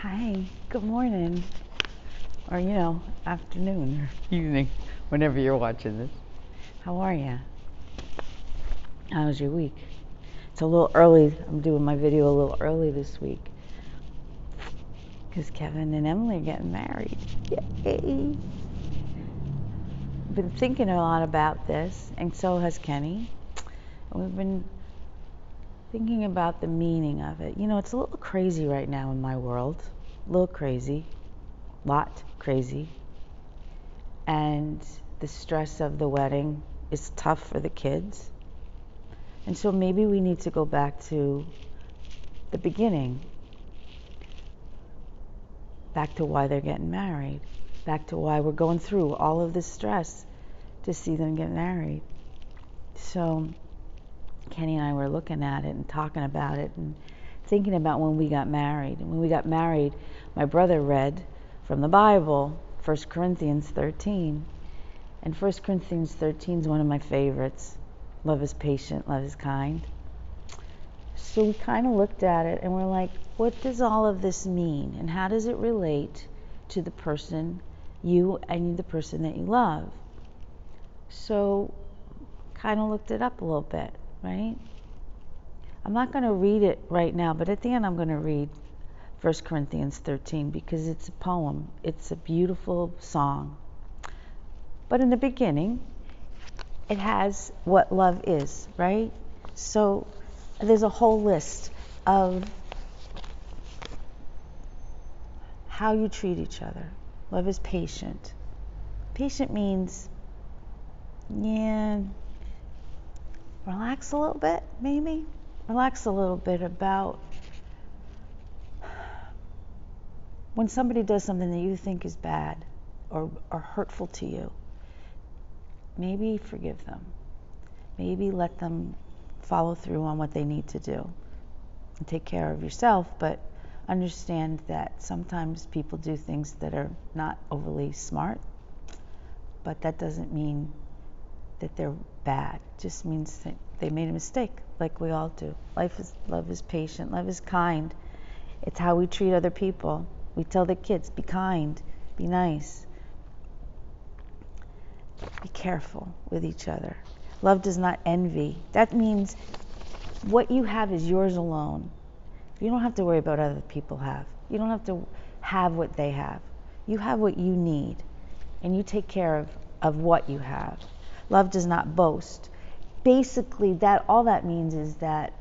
Hi, good morning, or afternoon or evening, whenever you're watching this. How are you? How was your week? It's a little early. I'm doing my video a little early this week because Kevin and Emily are getting married. Yay! I've been thinking a lot about this, and so has Kenny. And we've been thinking about the meaning of it. It's a little crazy right now in my world. A little crazy. Lot crazy. And the stress of the wedding is tough for the kids. And so maybe we need to go back to the beginning, back to why they're getting married, back to why we're going through all of this stress to see them get married. So Kenny and I were looking at it and talking about it and thinking about when we got married. And when we got married, my brother read from the Bible, 1 Corinthians 13. And 1 Corinthians 13 is one of my favorites. Love is patient, love is kind. So we kind of looked at it and we're like, what does all of this mean? And how does it relate to the person, you and the person that you love? So kind of looked it up a little bit, right? I'm not going to read it right now, but at the end I'm going to read 1 Corinthians 13 because it's a poem. It's a beautiful song. But in the beginning, it has what love is, right? So there's a whole list of how you treat each other. Love is patient. Patient means, relax a little bit, maybe. Relax a little bit about when somebody does something that you think is bad or hurtful to you. Maybe forgive them. Maybe let them follow through on what they need to do and take care of yourself, but understand that sometimes people do things that are not overly smart, but that doesn't mean that they're bad. It just means that they made a mistake, like we all do. Love is patient, love is kind. It's how we treat other people. We tell the kids, be kind, be nice. Be careful with each other. Love does not envy. That means what you have is yours alone. You don't have to worry about what other people have. You don't have to have what they have. You have what you need, and you take care of what you have. Love does not boast. Basically, all that means is that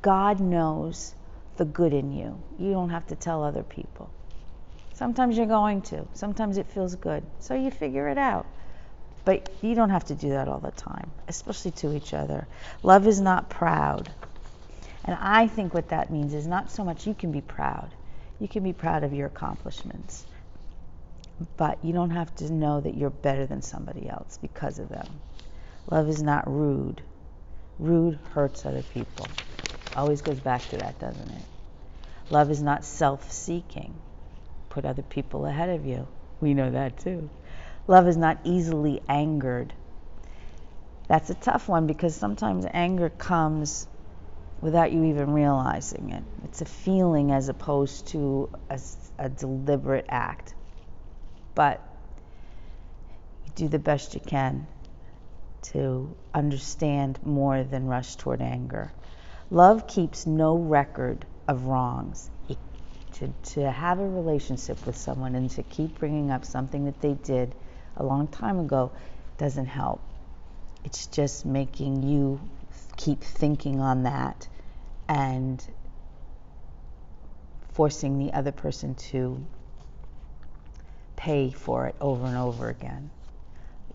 God knows the good in you. You don't have to tell other people. Sometimes you're going to. Sometimes it feels good. So you figure it out. But you don't have to do that all the time, especially to each other. Love is not proud. And I think what that means is not so much you can be proud. You can be proud of your accomplishments. But you don't have to know that you're better than somebody else because of them. Love is not rude. Rude hurts other people. Always goes back to that, doesn't it? Love is not self-seeking. Put other people ahead of you. We know that too. Love is not easily angered. That's a tough one because sometimes anger comes without you even realizing it. It's a feeling as opposed to a deliberate act. But you do the best you can to understand more than rush toward anger. Love keeps no record of wrongs. To have a relationship with someone and to keep bringing up something that they did a long time ago doesn't help. It's just making you keep thinking on that and forcing the other person to pay for it over and over again.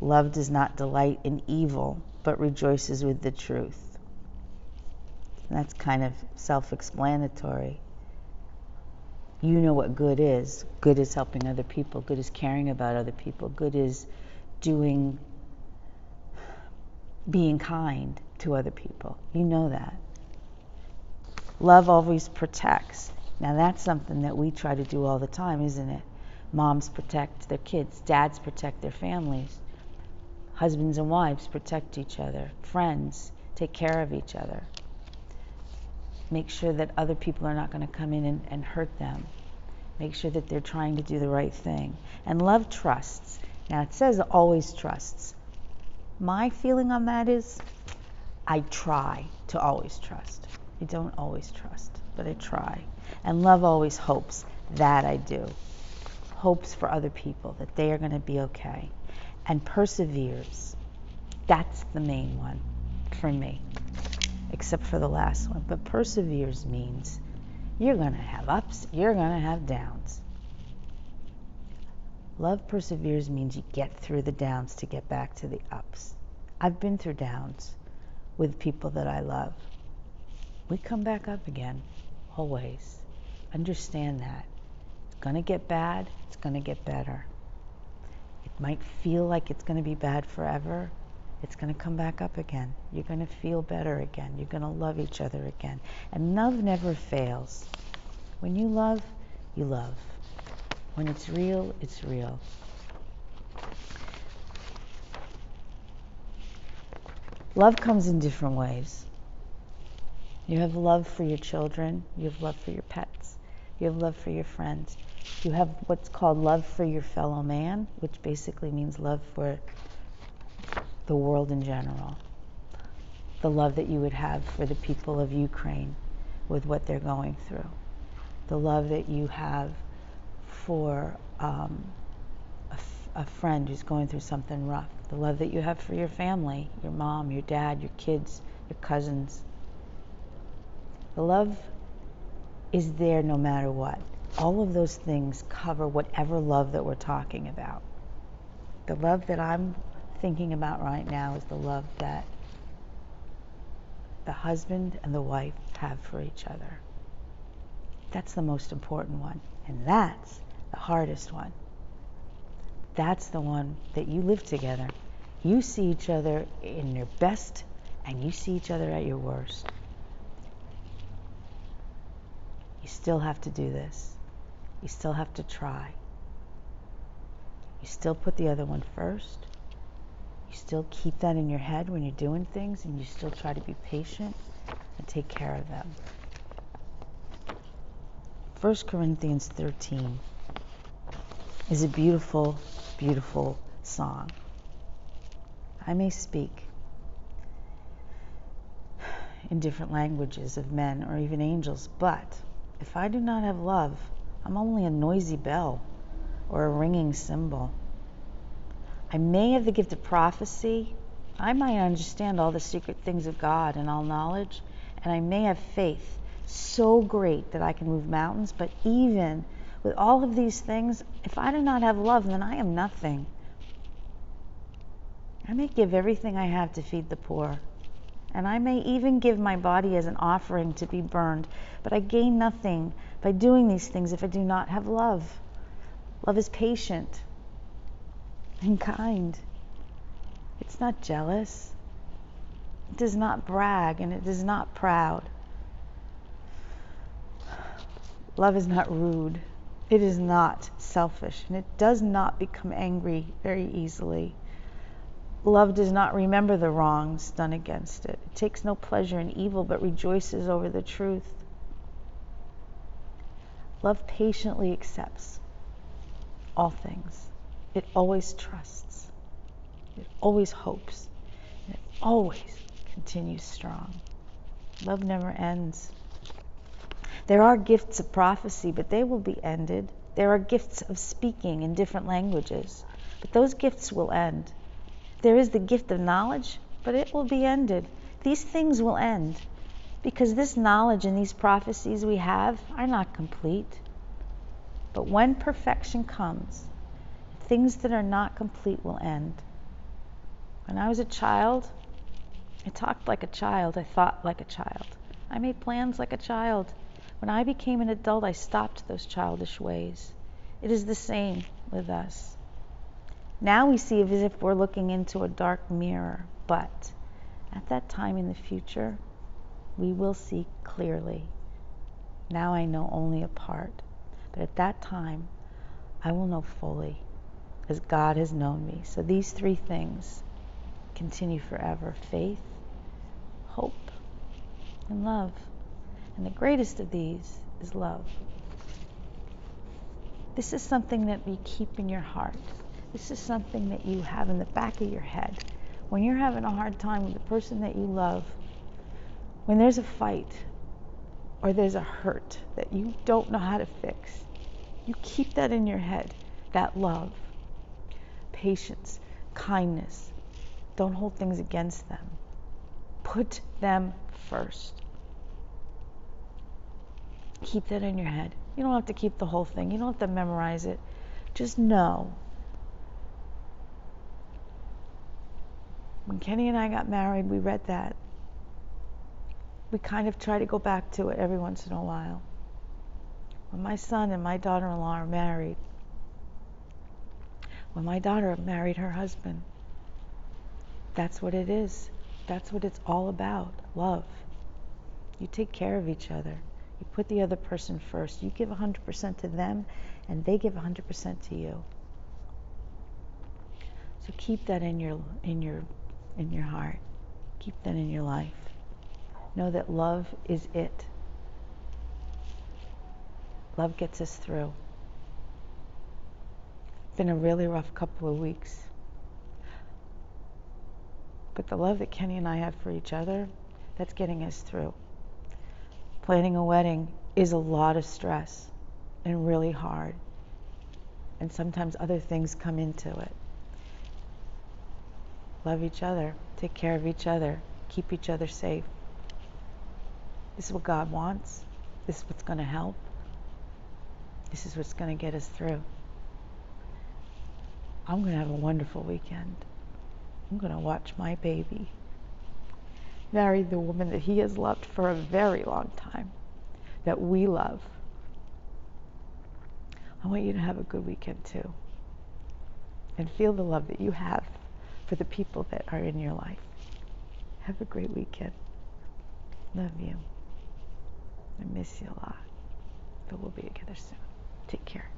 Love does not delight in evil, but rejoices with the truth. And that's kind of self-explanatory. You know what good is. Good is helping other people. Good is caring about other people. Good is being kind to other people. You know that. Love always protects. Now that's something that we try to do all the time, isn't it? Moms protect their kids. Dads protect their families. Husbands and wives protect each other. Friends take care of each other. Make sure that other people are not going to come in and hurt them. Make sure that they're trying to do the right thing. And love trusts. Now it says always trusts. My feeling on that is I try to always trust. I don't always trust, but I try. And love always hopes. That I do. Hopes for other people that they are going to be okay. And perseveres. That's the main one for me, except for the last one. But perseveres means you're going to have ups, you're going to have downs. Love perseveres means you get through the downs to get back to the ups. I've been through downs with people that I love. We come back up again, always. Understand that. It's going to get bad, it's going to get better. It might feel like it's going to be bad forever. It's going to come back up again. You're going to feel better again. You're going to love each other again. And love never fails. When you love, you love. When it's real, it's real. Love comes in different ways. You have love for your children. You have love for your pets. You have love for your friends. You have what's called love for your fellow man, which basically means love for the world in general. The love that you would have for the people of Ukraine with what they're going through. The love that you have for a friend who's going through something rough. The love that you have for your family, your mom, your dad, your kids, your cousins. The love is there no matter what. All of those things cover whatever love that we're talking about. The love that I'm thinking about right now is the love that the husband and the wife have for each other. That's the most important one. And that's the hardest one. That's the one that you live together. You see each other in your best and you see each other at your worst. You still have to do this. You still have to try. You still put the other one first. You still keep that in your head when you're doing things, and you still try to be patient and take care of them. 1 Corinthians 13 is a beautiful, beautiful song. I may speak in different languages of men or even angels, but if I do not have love, I'm only a noisy bell or a ringing cymbal. I may have the gift of prophecy. I might understand all the secret things of God and all knowledge, and I may have faith so great that I can move mountains, but even with all of these things, if I do not have love, then I am nothing. I may give everything I have to feed the poor, and I may even give my body as an offering to be burned, but I gain nothing by doing these things if I do not have love. Love is patient and kind. It's not jealous. It does not brag, and it is not proud. Love is not rude. It is not selfish, and it does not become angry very easily. Love does not remember the wrongs done against it. It takes no pleasure in evil, but rejoices over the truth. Love patiently accepts all things. It always trusts. It always hopes. And it always continues strong. Love never ends. There are gifts of prophecy, but they will be ended. There are gifts of speaking in different languages, but those gifts will end. There is the gift of knowledge, but it will be ended. These things will end because this knowledge and these prophecies we have are not complete. But when perfection comes, things that are not complete will end. When I was a child, I talked like a child. I thought like a child. I made plans like a child. When I became an adult, I stopped those childish ways. It is the same with us. Now we see it as if we're looking into a dark mirror, but at that time in the future, we will see clearly. Now I know only a part, but at that time, I will know fully, as God has known me. So these three things continue forever: faith, hope, and love. And the greatest of these is love. This is something that you keep in your heart. This is something that you have in the back of your head. When you're having a hard time with the person that you love, when there's a fight or there's a hurt that you don't know how to fix, you keep that in your head. That love, patience, kindness. Don't hold things against them. Put them first. Keep that in your head. You don't have to keep the whole thing. You don't have to memorize it. Just know. When Kenny and I got married, we read that. We kind of try to go back to it every once in a while. When my son and my daughter-in-law are married, when my daughter married her husband, that's what it is. That's what it's all about. Love. You take care of each other. You put the other person first. You give 100% to them, and they give 100% to you. So keep that in your heart. Keep that in your life. Know that love is it. Love gets us through. It's been a really rough couple of weeks. But the love that Kenny and I have for each other, that's getting us through. Planning a wedding is a lot of stress and really hard. And sometimes other things come into it. Love each other. Take care of each other. Keep each other safe. This is what God wants. This is what's going to help. This is what's going to get us through. I'm going to have a wonderful weekend. I'm going to watch my baby marry the woman that he has loved for a very long time, that we love. I want you to have a good weekend too. And feel the love that you have for the people that are in your life. Have a great weekend. Love you. I miss you a lot. But we'll be together soon. Take care.